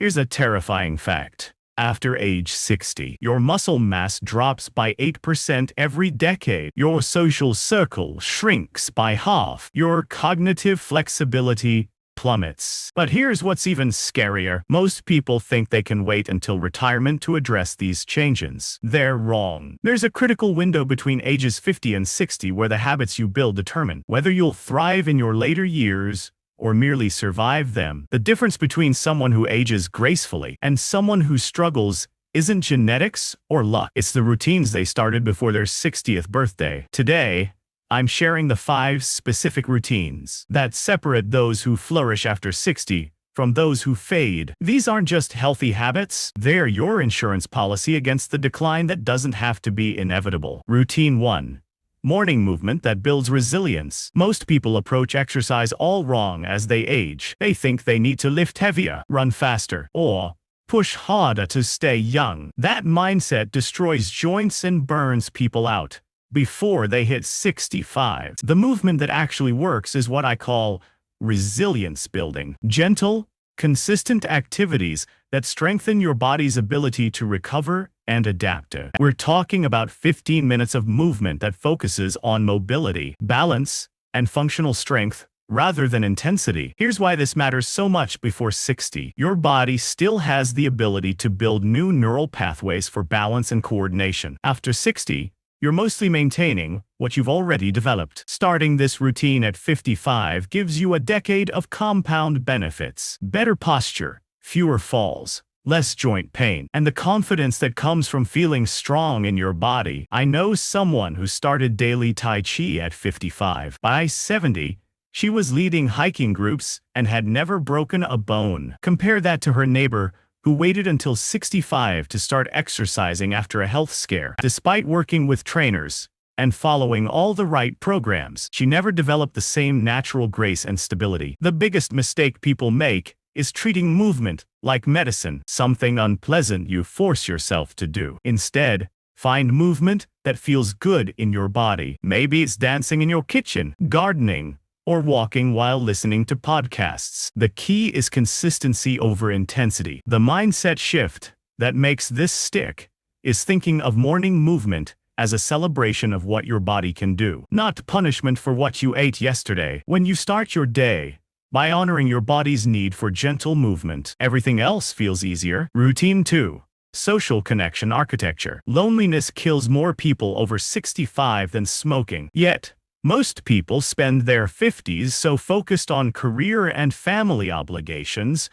Here's a terrifying fact. After age 60, your muscle mass drops by 8% every decade. Your social circle shrinks by half. Your cognitive flexibility plummets. But here's what's even scarier. Most people think they can wait until retirement to address these changes. They're wrong. There's a critical window between ages 50 and 60 where the habits you build determine whether you'll thrive in your later years or merely survive them. The difference between someone who ages gracefully and someone who struggles isn't genetics or luck. It's the routines they started before their 60th birthday. Today, I'm sharing the 5 specific routines that separate those who flourish after 60 from those who fade. These aren't just healthy habits, they're your insurance policy against the decline that doesn't have to be inevitable. Routine 1. Morning movement that builds resilience. Most people approach exercise all wrong as they age. They think they need to lift heavier, run faster, or push harder to stay young. That mindset destroys joints and burns people out before they hit 65. The movement that actually works is what I call resilience building. Gentle, consistent activities that strengthen your body's ability to recover and adapt. We're talking about 15 minutes of movement that focuses on mobility, balance, and functional strength rather than intensity. Here's why this matters so much before 60. Your body still has the ability to build new neural pathways for balance and coordination. After 60, you're mostly maintaining what you've already developed. Starting this routine at 55 gives you a decade of compound benefits. Better posture, fewer falls, less joint pain, and the confidence that comes from feeling strong in your body. I know someone who started daily Tai Chi at 55. By 70, she was leading hiking groups and had never broken a bone. Compare that to her neighbor who waited until 65 to start exercising after a health scare. Despite working with trainers and following all the right programs, she never developed the same natural grace and stability. The biggest mistake people make is treating movement like medicine, something unpleasant you force yourself to do. Instead, find movement that feels good in your body. Maybe it's dancing in your kitchen, gardening, or walking while listening to podcasts. The key is consistency over intensity. The mindset shift that makes this stick is thinking of morning movement as a celebration of what your body can do, not punishment for what you ate yesterday. When you start your day by honoring your body's need for gentle movement, everything else feels easier. Routine 2. Social connection architecture. Loneliness kills more people over 65 than smoking. Yet, most people spend their 50s so focused on career and family obligations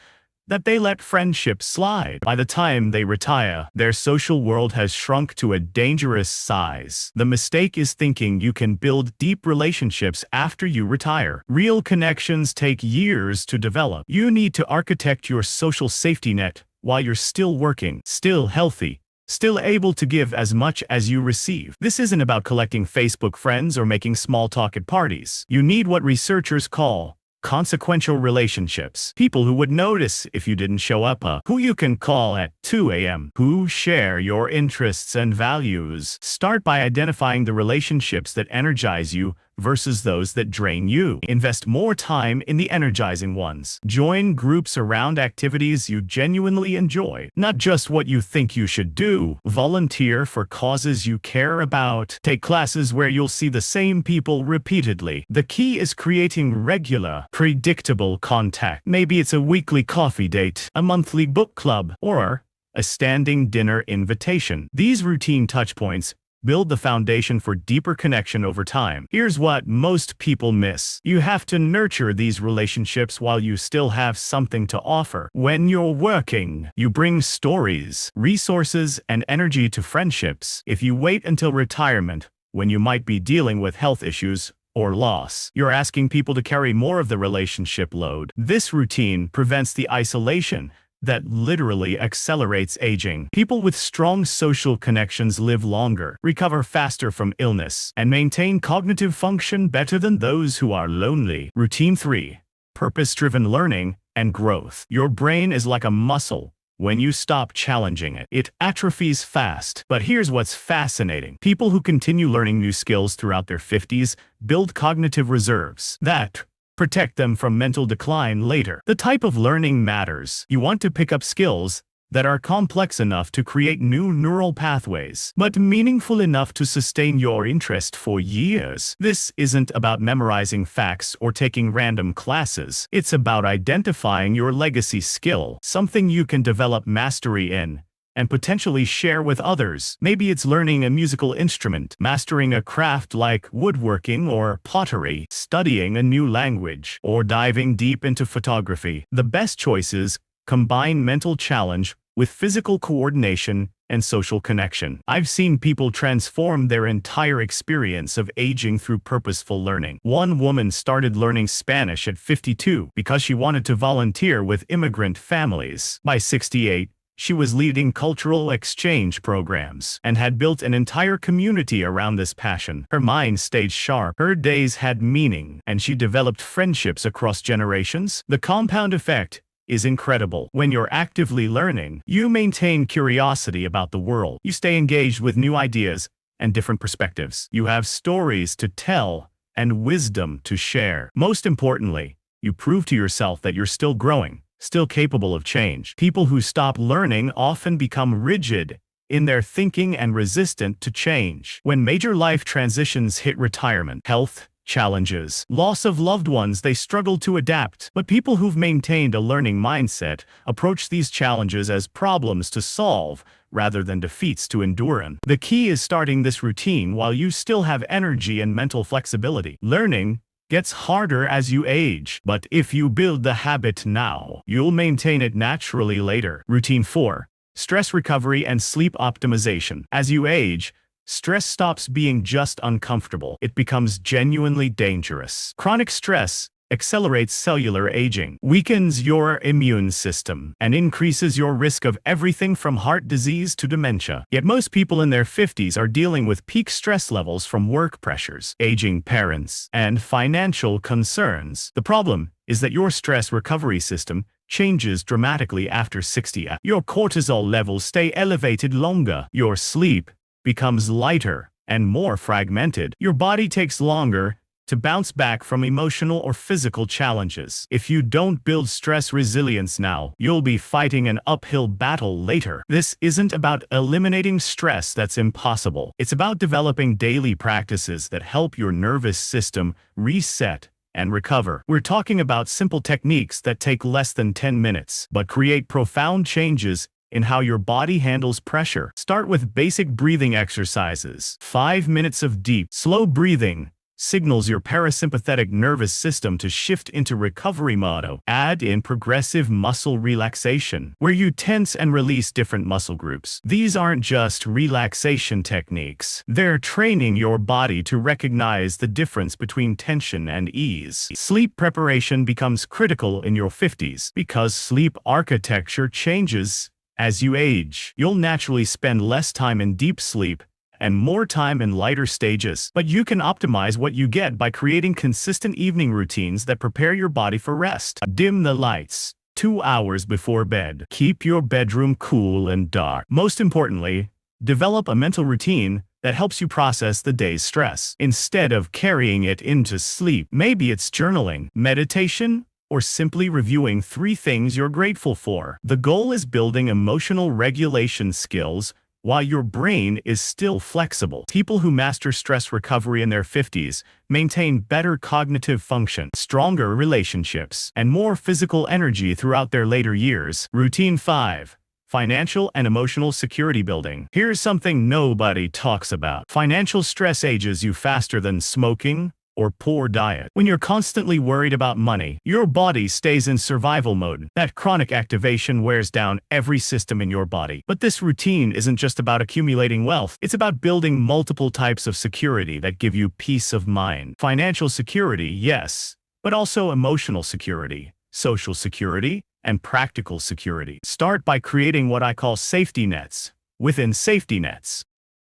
that they let friendships slide. By the time they retire, their social world has shrunk to a dangerous size. The mistake is thinking you can build deep relationships after you retire. Real connections take years to develop. You need to architect your social safety net while you're still working, still healthy, still able to give as much as you receive. This isn't about collecting Facebook friends or making small talk at parties. You need what researchers call consequential relationships. People who would notice if you didn't show up, who you can call at 2 a.m., who share your interests and values. Start by identifying the relationships that energize you versus those that drain you. Invest more time in the energizing ones. Join groups around activities you genuinely enjoy, not just what you think you should do. Volunteer for causes you care about. Take classes where you'll see the same people repeatedly. The key is creating regular, predictable contact. Maybe it's a weekly coffee date, a monthly book club, or a standing dinner invitation. These routine touchpoints build the foundation for deeper connection over time. Here's what most people miss. You have to nurture these relationships while you still have something to offer. When you're working, you bring stories, resources, and energy to friendships. If you wait until retirement, when you might be dealing with health issues or loss, you're asking people to carry more of the relationship load. This routine prevents the isolation that literally accelerates aging. People with strong social connections live longer, recover faster from illness, and maintain cognitive function better than those who are lonely. Routine 3. Purpose-driven learning and growth. Your brain is like a muscle. When you stop challenging it, it atrophies fast. But here's what's fascinating. People who continue learning new skills throughout their 50s build cognitive reserves that protect them from mental decline later. The type of learning matters. You want to pick up skills that are complex enough to create new neural pathways, but meaningful enough to sustain your interest for years. This isn't about memorizing facts or taking random classes. It's about identifying your legacy skill, something you can develop mastery in and potentially share with others. Maybe it's learning a musical instrument, mastering a craft like woodworking or pottery, studying a new language, or diving deep into photography. The best choices combine mental challenge with physical coordination and social connection. I've seen people transform their entire experience of aging through purposeful learning. One woman started learning Spanish at 52 because she wanted to volunteer with immigrant families. By 68, she was leading cultural exchange programs and had built an entire community around this passion. Her mind stayed sharp, her days had meaning, and she developed friendships across generations. The compound effect is incredible. When you're actively learning, you maintain curiosity about the world. You stay engaged with new ideas and different perspectives. You have stories to tell and wisdom to share. Most importantly, you prove to yourself that you're still growing, still capable of change. People who stop learning often become rigid in their thinking and resistant to change. When major life transitions hit retirement, health challenges, loss of loved ones, they struggle to adapt. But people who've maintained a learning mindset approach these challenges as problems to solve rather than defeats to endure in. The key is starting this routine while you still have energy and mental flexibility. Learning gets harder as you age, but if you build the habit now, you'll maintain it naturally later. Routine 4. Stress recovery and sleep optimization. As you age, stress stops being just uncomfortable. It becomes genuinely dangerous. Chronic stress accelerates cellular aging, weakens your immune system, and increases your risk of everything from heart disease to dementia. Yet most people in their 50s are dealing with peak stress levels from work pressures, aging parents, and financial concerns. The problem is that your stress recovery system changes dramatically after 60. Your cortisol levels stay elevated longer. Your sleep becomes lighter and more fragmented. Your body takes longer to bounce back from emotional or physical challenges. If you don't build stress resilience now, you'll be fighting an uphill battle later. This isn't about eliminating stress that's impossible. It's about developing daily practices that help your nervous system reset and recover. We're talking about simple techniques that take less than 10 minutes, but create profound changes in how your body handles pressure. Start with basic breathing exercises. 5 minutes of deep, slow breathing signals your parasympathetic nervous system to shift into recovery mode. Add in progressive muscle relaxation, where you tense and release different muscle groups. These aren't just relaxation techniques. They're training your body to recognize the difference between tension and ease. Sleep preparation becomes critical in your 50s because sleep architecture changes as you age. You'll naturally spend less time in deep sleep and more time in lighter stages. But you can optimize what you get by creating consistent evening routines that prepare your body for rest. Dim the lights 2 hours before bed. Keep your bedroom cool and dark. Most importantly, develop a mental routine that helps you process the day's stress instead of carrying it into sleep. Maybe it's journaling, meditation, or simply reviewing 3 things you're grateful for. The goal is building emotional regulation skills while your brain is still flexible. People who master stress recovery in their 50s maintain better cognitive function, stronger relationships, and more physical energy throughout their later years. Routine 5. Financial and emotional security building. Here's something nobody talks about. Financial stress ages you faster than smoking or poor diet. When you're constantly worried about money, your body stays in survival mode. That chronic activation wears down every system in your body. But this routine isn't just about accumulating wealth. It's about building multiple types of security that give you peace of mind. Financial security, yes, but also emotional security, social security, and practical security. Start by creating what I call safety nets within safety nets.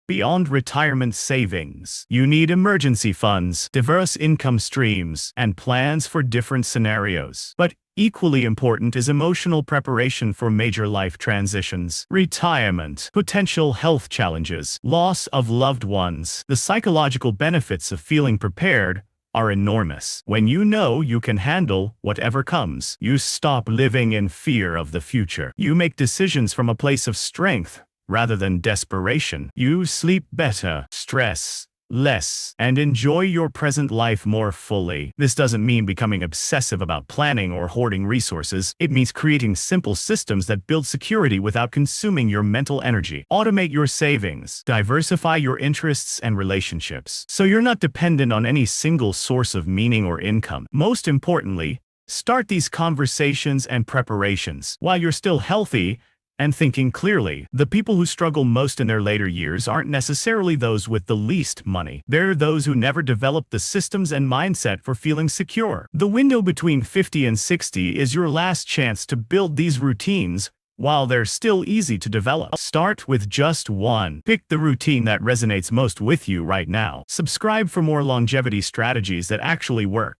Beyond retirement savings, you need emergency funds, diverse income streams, and plans for different scenarios. But equally important is emotional preparation for major life transitions, retirement, potential health challenges, loss of loved ones. The psychological benefits of feeling prepared are enormous. When you know you can handle whatever comes, you stop living in fear of the future. You make decisions from a place of strength rather than desperation. You sleep better, stress less, and enjoy your present life more fully. This doesn't mean becoming obsessive about planning or hoarding resources. It means creating simple systems that build security without consuming your mental energy. Automate your savings. Diversify your interests and relationships, so you're not dependent on any single source of meaning or income. Most importantly, start these conversations and preparations while you're still healthy and thinking clearly. The people who struggle most in their later years aren't necessarily those with the least money. They're those who never developed the systems and mindset for feeling secure. The window between 50 and 60 is your last chance to build these routines while they're still easy to develop. Start with just one. Pick the routine that resonates most with you right now. Subscribe for more longevity strategies that actually work.